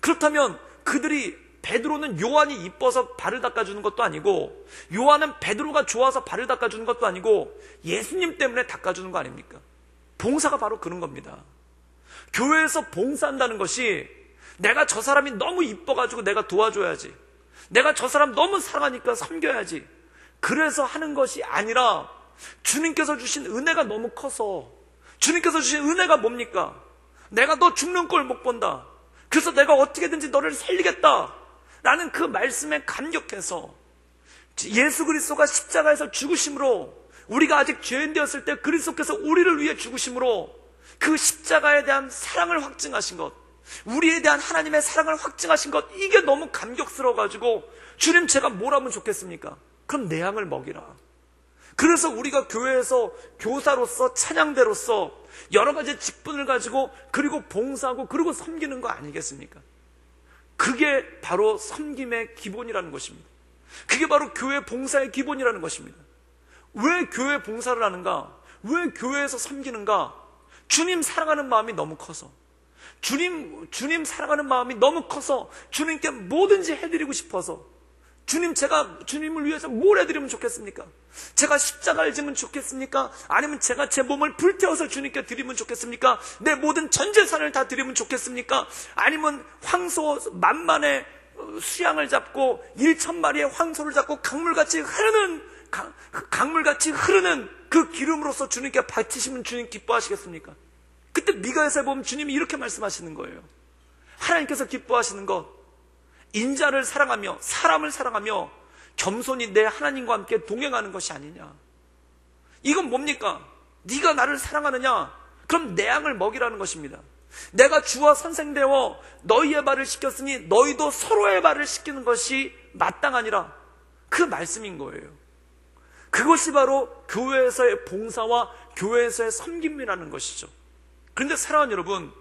그렇다면 그들이, 베드로는 요한이 이뻐서 발을 닦아주는 것도 아니고 요한은 베드로가 좋아서 발을 닦아주는 것도 아니고 예수님 때문에 닦아주는 거 아닙니까? 봉사가 바로 그런 겁니다. 교회에서 봉사한다는 것이 내가 저 사람이 너무 이뻐가지고 내가 도와줘야지, 내가 저 사람 너무 사랑하니까 섬겨야지, 그래서 하는 것이 아니라 주님께서 주신 은혜가 너무 커서, 주님께서 주신 은혜가 뭡니까? 내가 너 죽는 꼴 못 본다, 그래서 내가 어떻게든지 너를 살리겠다 라는 그 말씀에 감격해서 예수 그리스도가 십자가에서 죽으심으로, 우리가 아직 죄인 되었을 때 그리스도께서 우리를 위해 죽으심으로 그 십자가에 대한 사랑을 확증하신 것, 우리에 대한 하나님의 사랑을 확증하신 것, 이게 너무 감격스러워가지고 주님 제가 뭘 하면 좋겠습니까? 그럼 내 양을 먹이라. 그래서 우리가 교회에서 교사로서, 찬양대로서 여러 가지 직분을 가지고 그리고 봉사하고 그리고 섬기는 거 아니겠습니까? 그게 바로 섬김의 기본이라는 것입니다. 그게 바로 교회 봉사의 기본이라는 것입니다. 왜 교회 봉사를 하는가? 왜 교회에서 섬기는가? 주님 사랑하는 마음이 너무 커서, 주님 사랑하는 마음이 너무 커서 주님께 뭐든지 해드리고 싶어서, 제가 주님을 위해서 뭘 해드리면 좋겠습니까? 제가 십자가를 지면 좋겠습니까? 아니면 제가 제 몸을 불태워서 주님께 드리면 좋겠습니까? 내 모든 전 재산을 다 드리면 좋겠습니까? 아니면 황소 만만의 수양을 잡고 1,000마리의 황소를 잡고 강물같이 흐르는 그 기름으로서 주님께 바치시면 주님 기뻐하시겠습니까? 그때 미가에서 보면 주님이 이렇게 말씀하시는 거예요. 하나님께서 기뻐하시는 것, 인자를 사랑하며 사람을 사랑하며 겸손히 내 하나님과 함께 동행하는 것이 아니냐. 이건 뭡니까? 네가 나를 사랑하느냐? 그럼 내 양을 먹이라는 것입니다. 내가 주와 선생되어 너희의 발을 씻겼으니 너희도 서로의 발을 씻기는 것이 마땅하니라. 그 말씀인 거예요. 그것이 바로 교회에서의 봉사와 교회에서의 섬김이라는 것이죠. 그런데 사랑하는 여러분,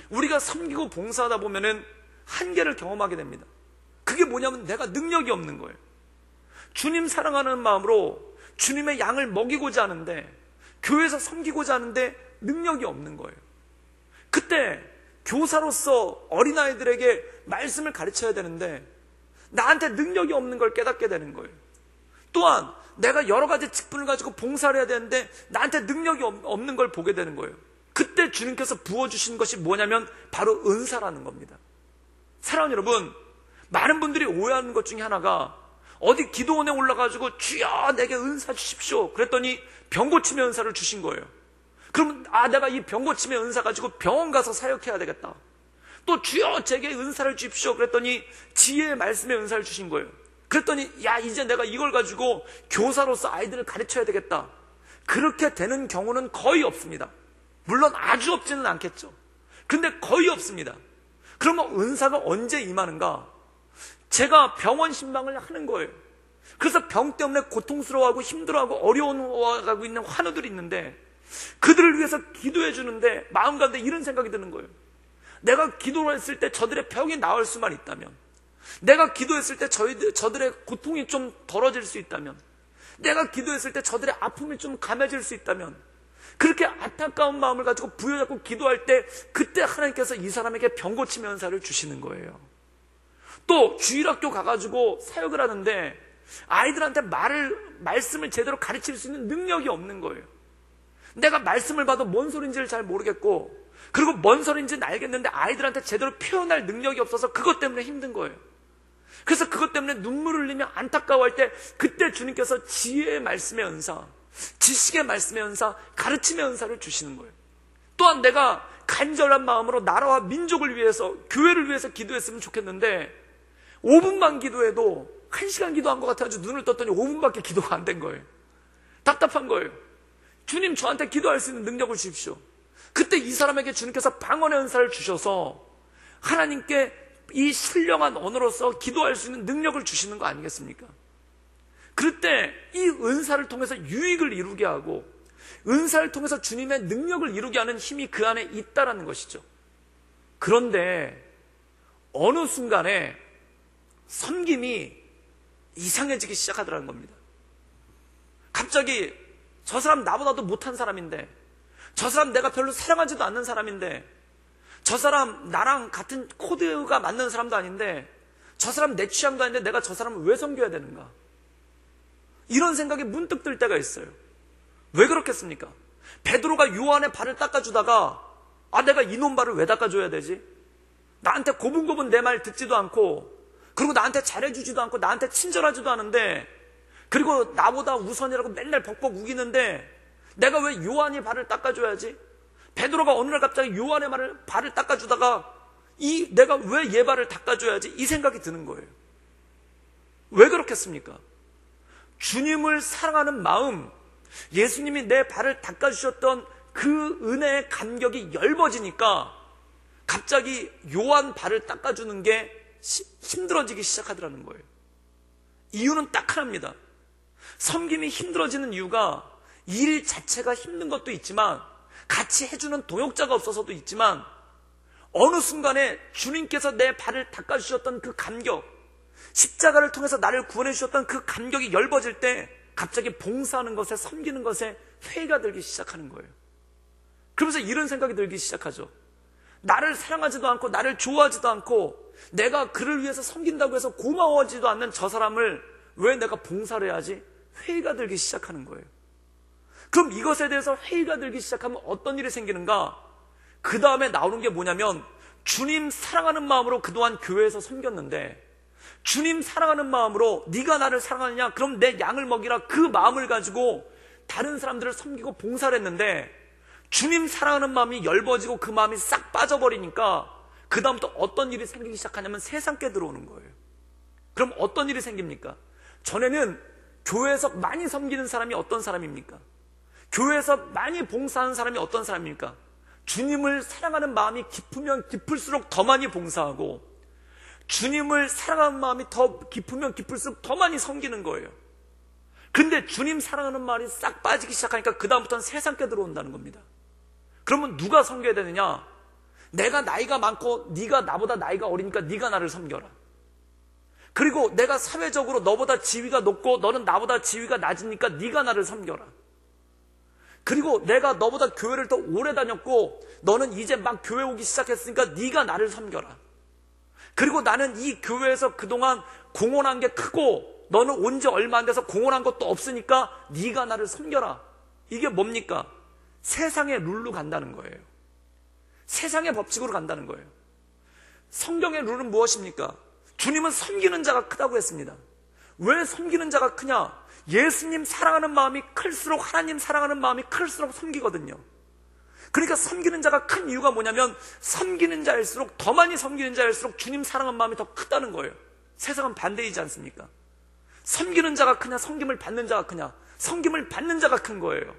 우리가 섬기고 봉사하다 보면은 한계를 경험하게 됩니다. 그게 뭐냐면 내가 능력이 없는 거예요. 주님 사랑하는 마음으로 주님의 양을 먹이고자 하는데, 교회에서 섬기고자 하는데 능력이 없는 거예요. 그때 교사로서 어린아이들에게 말씀을 가르쳐야 되는데 나한테 능력이 없는 걸 깨닫게 되는 거예요. 또한 내가 여러 가지 직분을 가지고 봉사를 해야 되는데 나한테 능력이 없는 걸 보게 되는 거예요. 그때 주님께서 부어주신 것이 뭐냐면 바로 은사라는 겁니다. 사랑하는 여러분, 많은 분들이 오해하는 것 중에 하나가, 어디 기도원에 올라가지고 주여 내게 은사 주십시오 그랬더니 병 고침의 은사를 주신 거예요. 그러면 내가 이 병 고침의 은사 가지고 병원 가서 사역해야 되겠다. 또 주여 제게 은사를 주십시오 그랬더니 지혜의 말씀의 은사를 주신 거예요. 그랬더니 이제 내가 이걸 가지고 교사로서 아이들을 가르쳐야 되겠다. 그렇게 되는 경우는 거의 없습니다. 물론 아주 없지는 않겠죠. 근데 거의 없습니다. 그러면 은사가 언제 임하는가? 제가 병원 신방을 하는 거예요. 그래서 병 때문에 고통스러워하고 힘들어하고 어려워하고 있는 환우들이 있는데 그들을 위해서 기도해 주는데 마음 가운데 이런 생각이 드는 거예요. 내가 기도했을 때 저들의 병이 나을 수만 있다면, 내가 기도했을 때 저들의 고통이 좀 덜어질 수 있다면, 내가 기도했을 때 저들의 아픔이 좀 감해질 수 있다면, 그렇게 안타까운 마음을 가지고 부여잡고 기도할 때 그때 하나님께서 이 사람에게 병 고침의 은사를 주시는 거예요. 또 주일학교 가가지고 사역을 하는데 아이들한테 말씀을 제대로 가르칠 수 있는 능력이 없는 거예요. 내가 말씀을 봐도 뭔 소린지를 잘 모르겠고 그리고 뭔 소리인지는 알겠는데 아이들한테 제대로 표현할 능력이 없어서 그것 때문에 힘든 거예요. 그래서 그것 때문에 눈물을 흘리며 안타까워할 때 그때 주님께서 지혜의 말씀의 은사, 지식의 말씀의 은사, 가르침의 은사를 주시는 거예요. 또한 내가 간절한 마음으로 나라와 민족을 위해서, 교회를 위해서 기도했으면 좋겠는데 5분만 기도해도 1시간 기도한 것 같아가지고 눈을 떴더니 5분밖에 기도가 안 된 거예요. 답답한 거예요. 주님, 저한테 기도할 수 있는 능력을 주십시오. 그때 이 사람에게 주님께서 방언의 은사를 주셔서 하나님께 이 신령한 언어로서 기도할 수 있는 능력을 주시는 거 아니겠습니까? 그럴 때 이 은사를 통해서 유익을 이루게 하고 은사를 통해서 주님의 능력을 이루게 하는 힘이 그 안에 있다라는 것이죠. 그런데 어느 순간에 섬김이 이상해지기 시작하더라는 겁니다. 갑자기 저 사람 나보다도 못한 사람인데, 저 사람 내가 별로 사랑하지도 않는 사람인데, 저 사람 나랑 같은 코드가 맞는 사람도 아닌데, 저 사람 내 취향도 아닌데 내가 저 사람을 왜 섬겨야 되는가? 이런 생각이 문득 들 때가 있어요. 왜 그렇겠습니까? 베드로가 요한의 발을 닦아주다가 내가 이놈 발을 왜 닦아줘야 되지? 나한테 고분고분 내 말 듣지도 않고, 그리고 나한테 잘해주지도 않고 나한테 친절하지도 않은데, 그리고 나보다 우선이라고 맨날 벅벅 우기는데 내가 왜 요한이 발을 닦아줘야지? 베드로가 어느 날 갑자기 요한의 발을 닦아주다가 내가 왜 얘 발을 닦아줘야지? 이 생각이 드는 거예요. 왜 그렇겠습니까? 주님을 사랑하는 마음, 예수님이 내 발을 닦아주셨던 그 은혜의 감격이 엷어지니까 갑자기 요한 발을 닦아주는 게 힘들어지기 시작하더라는 거예요. 이유는 딱 하나입니다. 섬김이 힘들어지는 이유가 일 자체가 힘든 것도 있지만, 같이 해주는 동역자가 없어서도 있지만, 어느 순간에 주님께서 내 발을 닦아주셨던 그 감격, 십자가를 통해서 나를 구원해 주셨던 그 감격이 엷어질 때 갑자기 봉사하는 것에, 섬기는 것에 회의가 들기 시작하는 거예요. 그러면서 이런 생각이 들기 시작하죠. 나를 사랑하지도 않고 나를 좋아하지도 않고 내가 그를 위해서 섬긴다고 해서 고마워하지도 않는 저 사람을 왜 내가 봉사를 해야지? 회의가 들기 시작하는 거예요. 그럼 이것에 대해서 회의가 들기 시작하면 어떤 일이 생기는가? 그 다음에 나오는 게 뭐냐면, 주님 사랑하는 마음으로 그동안 교회에서 섬겼는데, 주님 사랑하는 마음으로 네가 나를 사랑하느냐? 그럼 내 양을 먹이라, 그 마음을 가지고 다른 사람들을 섬기고 봉사를 했는데, 주님 사랑하는 마음이 엷어지고 그 마음이 싹 빠져버리니까 그 다음부터 어떤 일이 생기기 시작하냐면 세상께 들어오는 거예요. 그럼 어떤 일이 생깁니까? 전에는 교회에서 많이 섬기는 사람이 어떤 사람입니까? 교회에서 많이 봉사하는 사람이 어떤 사람입니까? 주님을 사랑하는 마음이 깊으면 깊을수록 더 많이 봉사하고, 주님을 사랑하는 마음이 더 깊으면 깊을수록 더 많이 섬기는 거예요. 근데 주님 사랑하는 말이 싹 빠지기 시작하니까 그 다음부터는 세상께 들어온다는 겁니다. 그러면 누가 섬겨야 되느냐? 내가 나이가 많고 네가 나보다 나이가 어리니까 네가 나를 섬겨라. 그리고 내가 사회적으로 너보다 지위가 높고 너는 나보다 지위가 낮으니까 네가 나를 섬겨라. 그리고 내가 너보다 교회를 더 오래 다녔고 너는 이제 막 교회 오기 시작했으니까 네가 나를 섬겨라. 그리고 나는 이 교회에서 그동안 공헌한 게 크고 너는 온 지 얼마 안 돼서 공헌한 것도 없으니까 네가 나를 섬겨라. 이게 뭡니까? 세상의 룰로 간다는 거예요. 세상의 법칙으로 간다는 거예요. 성경의 룰은 무엇입니까? 주님은 섬기는 자가 크다고 했습니다. 왜 섬기는 자가 크냐? 예수님 사랑하는 마음이 클수록, 하나님 사랑하는 마음이 클수록 섬기거든요. 그러니까 섬기는 자가 큰 이유가 뭐냐면, 섬기는 자일수록, 더 많이 섬기는 자일수록 주님 사랑하는 마음이 더 크다는 거예요. 세상은 반대이지 않습니까? 섬기는 자가 크냐, 섬김을 받는 자가 크냐? 섬김을 받는 자가 큰 거예요.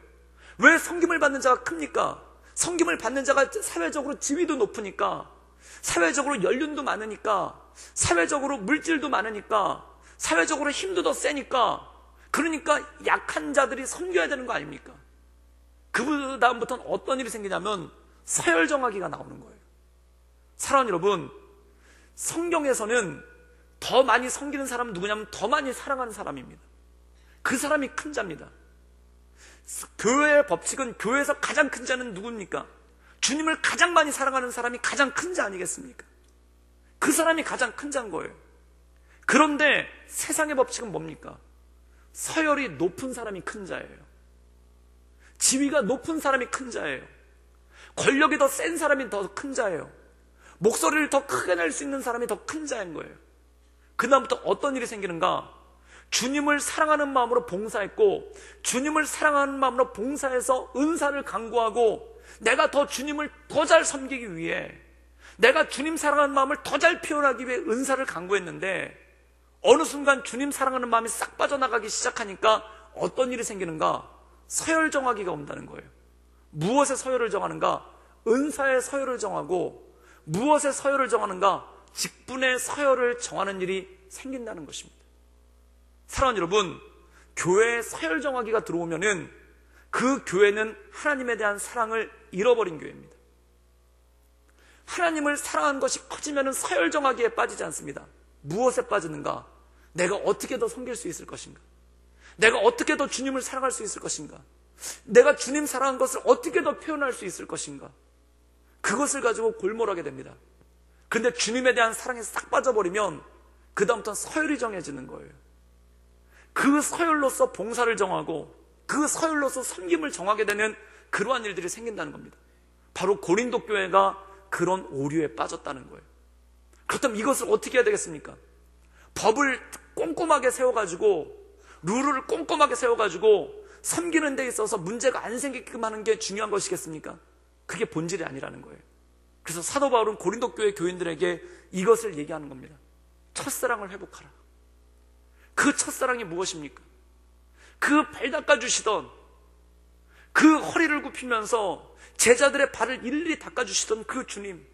왜 섬김을 받는 자가 큽니까? 섬김을 받는 자가 사회적으로 지위도 높으니까, 사회적으로 연륜도 많으니까, 사회적으로 물질도 많으니까, 사회적으로 힘도 더 세니까, 그러니까 약한 자들이 섬겨야 되는 거 아닙니까? 그 다음부터는 어떤 일이 생기냐면 서열정하기가 나오는 거예요. 사랑하는 여러분, 성경에서는 더 많이 섬기는 사람은 누구냐면 더 많이 사랑하는 사람입니다. 그 사람이 큰 자입니다. 교회의 법칙은 교회에서 가장 큰 자는 누굽니까? 주님을 가장 많이 사랑하는 사람이 가장 큰 자 아니겠습니까? 그 사람이 가장 큰 자인 거예요. 그런데 세상의 법칙은 뭡니까? 서열이 높은 사람이 큰 자예요. 지위가 높은 사람이 큰 자예요. 권력이 더 센 사람이 더 큰 자예요. 목소리를 더 크게 낼 수 있는 사람이 더 큰 자인 거예요. 그다음부터 어떤 일이 생기는가? 주님을 사랑하는 마음으로 봉사했고, 주님을 사랑하는 마음으로 봉사해서 은사를 강구하고, 내가 더 주님을 더 잘 섬기기 위해, 내가 주님 사랑하는 마음을 더 잘 표현하기 위해 은사를 강구했는데, 어느 순간 주님 사랑하는 마음이 싹 빠져나가기 시작하니까 어떤 일이 생기는가? 서열 정하기가 온다는 거예요. 무엇의 서열을 정하는가? 은사의 서열을 정하고, 무엇의 서열을 정하는가? 직분의 서열을 정하는 일이 생긴다는 것입니다. 사랑하는 여러분, 교회에 서열 정하기가 들어오면은 그 교회는 하나님에 대한 사랑을 잃어버린 교회입니다. 하나님을 사랑하는 것이 커지면은 서열 정하기에 빠지지 않습니다. 무엇에 빠지는가? 내가 어떻게 더 섬길 수 있을 것인가? 내가 어떻게 더 주님을 사랑할 수 있을 것인가? 내가 주님 사랑한 것을 어떻게 더 표현할 수 있을 것인가? 그것을 가지고 골몰하게 됩니다. 근데 주님에 대한 사랑에 싹 빠져버리면 그 다음부터는 서열이 정해지는 거예요. 그 서열로서 봉사를 정하고 그 서열로서 섬김을 정하게 되는 그러한 일들이 생긴다는 겁니다. 바로 고린도 교회가 그런 오류에 빠졌다는 거예요. 그렇다면 이것을 어떻게 해야 되겠습니까? 법을 꼼꼼하게 세워가지고, 룰을 꼼꼼하게 세워가지고 섬기는 데 있어서 문제가 안 생기게끔 하는 게 중요한 것이겠습니까? 그게 본질이 아니라는 거예요. 그래서 사도 바울은 고린도 교회 교인들에게 이것을 얘기하는 겁니다. 첫사랑을 회복하라. 그 첫사랑이 무엇입니까? 그 발 닦아주시던, 그 허리를 굽히면서 제자들의 발을 일일이 닦아주시던 그 주님,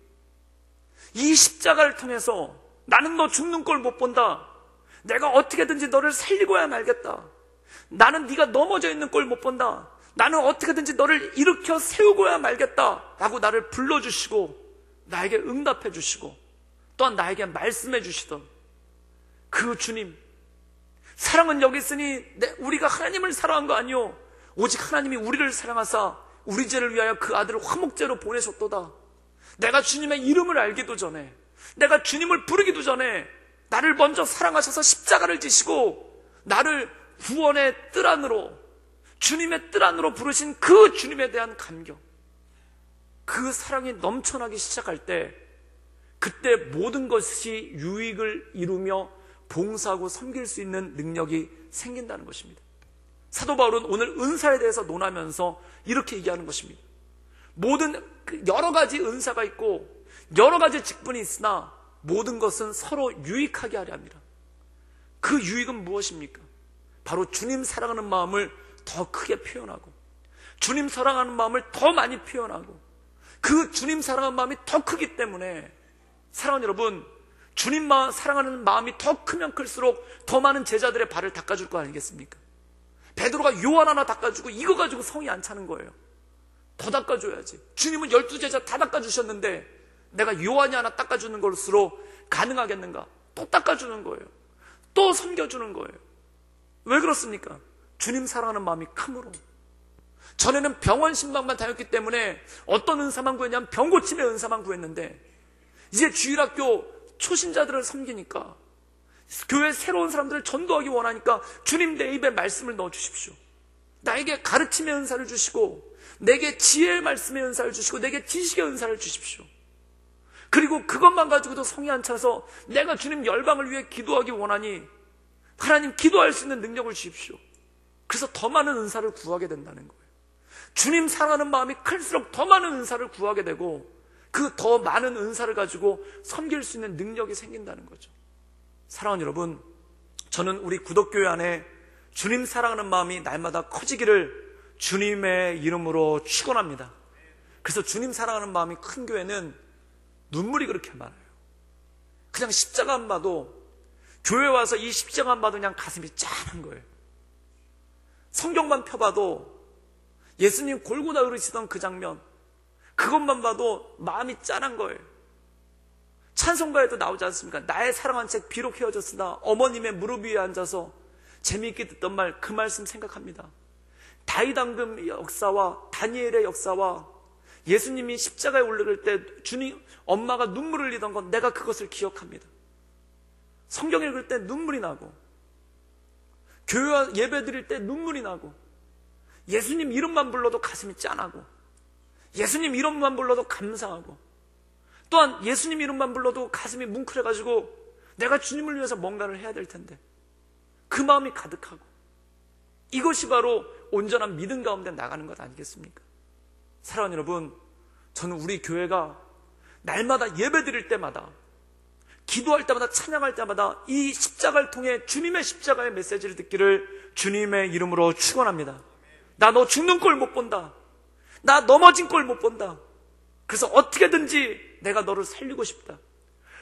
이 십자가를 통해서 나는 너 죽는 걸 못 본다. 내가 어떻게든지 너를 살리고야 말겠다. 나는 네가 넘어져 있는 걸 못 본다. 나는 어떻게든지 너를 일으켜 세우고야 말겠다 라고 나를 불러주시고 나에게 응답해 주시고 또한 나에게 말씀해 주시던 그 주님, 사랑은 여기 있으니 우리가 하나님을 사랑한 거 아니요 오직 하나님이 우리를 사랑하사 우리 죄를 위하여 그 아들을 화목제로 보내셨도다. 내가 주님의 이름을 알기도 전에, 내가 주님을 부르기도 전에 나를 먼저 사랑하셔서 십자가를 지시고 나를 구원의 뜰 안으로, 주님의 뜰 안으로 부르신 그 주님에 대한 감격, 그 사랑이 넘쳐나기 시작할 때, 그때 모든 것이 유익을 이루며 봉사하고 섬길 수 있는 능력이 생긴다는 것입니다. 사도 바울은 오늘 은사에 대해서 논하면서 이렇게 얘기하는 것입니다. 모든 여러 가지 은사가 있고 여러 가지 직분이 있으나 모든 것은 서로 유익하게 하려 합니다. 그 유익은 무엇입니까? 바로 주님 사랑하는 마음을 더 크게 표현하고, 주님 사랑하는 마음을 더 많이 표현하고, 그 주님 사랑하는 마음이 더 크기 때문에, 사랑하는 여러분, 주님 사랑하는 마음이 더 크면 클수록 더 많은 제자들의 발을 닦아줄 거 아니겠습니까? 베드로가 요한 하나 닦아주고 이거 가지고 성이 안 차는 거예요. 더 닦아줘야지. 주님은 12제자 다 닦아주셨는데 내가 요한이 하나 닦아주는 것으로 가능하겠는가? 또 닦아주는 거예요. 또 섬겨주는 거예요. 왜 그렇습니까? 주님 사랑하는 마음이 크므로. 전에는 병원 신방만 다녔기 때문에 어떤 은사만 구했냐면 병고침의 은사만 구했는데, 이제 주일학교 초신자들을 섬기니까, 교회 새로운 사람들을 전도하기 원하니까 주님 내 입에 말씀을 넣어주십시오. 나에게 가르침의 은사를 주시고, 내게 지혜의 말씀의 은사를 주시고, 내게 지식의 은사를 주십시오. 그리고 그것만 가지고도 성이 안 차서 내가 주님 열방을 위해 기도하기 원하니 하나님 기도할 수 있는 능력을 주십시오. 그래서 더 많은 은사를 구하게 된다는 거예요. 주님 사랑하는 마음이 클수록 더 많은 은사를 구하게 되고, 그 더 많은 은사를 가지고 섬길 수 있는 능력이 생긴다는 거죠. 사랑하는 여러분, 저는 우리 구덕교회 안에 주님 사랑하는 마음이 날마다 커지기를 주님의 이름으로 축원합니다. 그래서 주님 사랑하는 마음이 큰 교회는 눈물이 그렇게 많아요. 그냥 십자가 안 봐도, 교회 와서 이 십자가 안 봐도 그냥 가슴이 짠한 거예요. 성경만 펴봐도 예수님 골고다 흐르시던 그 장면, 그것만 봐도 마음이 짠한 거예요. 찬송가에도 나오지 않습니까? 나의 사랑한 책 비록 헤어졌으나 어머님의 무릎 위에 앉아서 재미있게 듣던 말, 그 말씀 생각합니다. 다윗 왕금 역사와 다니엘의 역사와 예수님이 십자가에 올라갈 때 주님 엄마가 눈물을 흘리던 건 내가 그것을 기억합니다. 성경 읽을 때 눈물이 나고, 교회 예배 드릴 때 눈물이 나고, 예수님 이름만 불러도 가슴이 짠하고, 예수님 이름만 불러도 감사하고, 또한 예수님 이름만 불러도 가슴이 뭉클해가지고 내가 주님을 위해서 뭔가를 해야 될 텐데 그 마음이 가득하고, 이것이 바로 온전한 믿음 가운데 나가는 것 아니겠습니까? 사랑하는 여러분, 저는 우리 교회가 날마다 예배 드릴 때마다, 기도할 때마다, 찬양할 때마다 이 십자가를 통해 주님의 십자가의 메시지를 듣기를 주님의 이름으로 축원합니다. 나 너 죽는 꼴 못 본다. 나 넘어진 꼴 못 본다. 그래서 어떻게든지 내가 너를 살리고 싶다.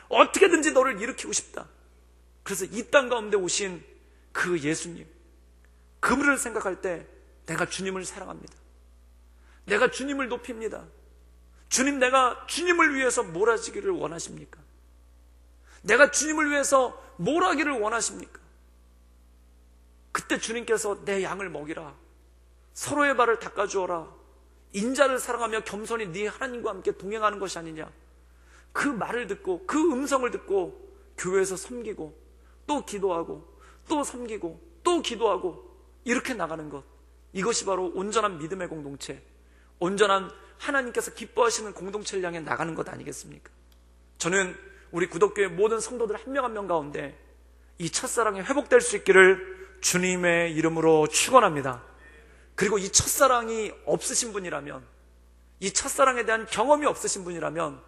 어떻게든지 너를 일으키고 싶다. 그래서 이 땅 가운데 오신 그 예수님, 그분을 생각할 때 내가 주님을 사랑합니다. 내가 주님을 높입니다. 주님, 내가 주님을 위해서 뭘 하시기를 원하십니까? 내가 주님을 위해서 뭘 하기를 원하십니까? 그때 주님께서 내 양을 먹이라, 서로의 발을 닦아주어라, 인자를 사랑하며 겸손히 네 하나님과 함께 동행하는 것이 아니냐, 그 말을 듣고 그 음성을 듣고 교회에서 섬기고 또 기도하고 또 섬기고 또 기도하고 이렇게 나가는 것, 이것이 바로 온전한 믿음의 공동체, 온전한 하나님께서 기뻐하시는 공동체를 향해 나가는 것 아니겠습니까? 저는 우리 구덕교회 모든 성도들 한 명 한 명 가운데 이 첫사랑이 회복될 수 있기를 주님의 이름으로 축원합니다. 그리고 이 첫사랑이 없으신 분이라면, 이 첫사랑에 대한 경험이 없으신 분이라면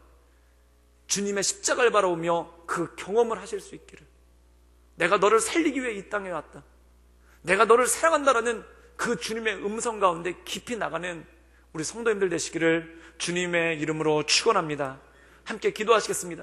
주님의 십자가를 바라보며 그 경험을 하실 수 있기를, 내가 너를 살리기 위해 이 땅에 왔다, 내가 너를 사랑한다라는 그 주님의 음성 가운데 깊이 나가는 우리 성도님들 되시기를 주님의 이름으로 축원합니다. 함께 기도하시겠습니다.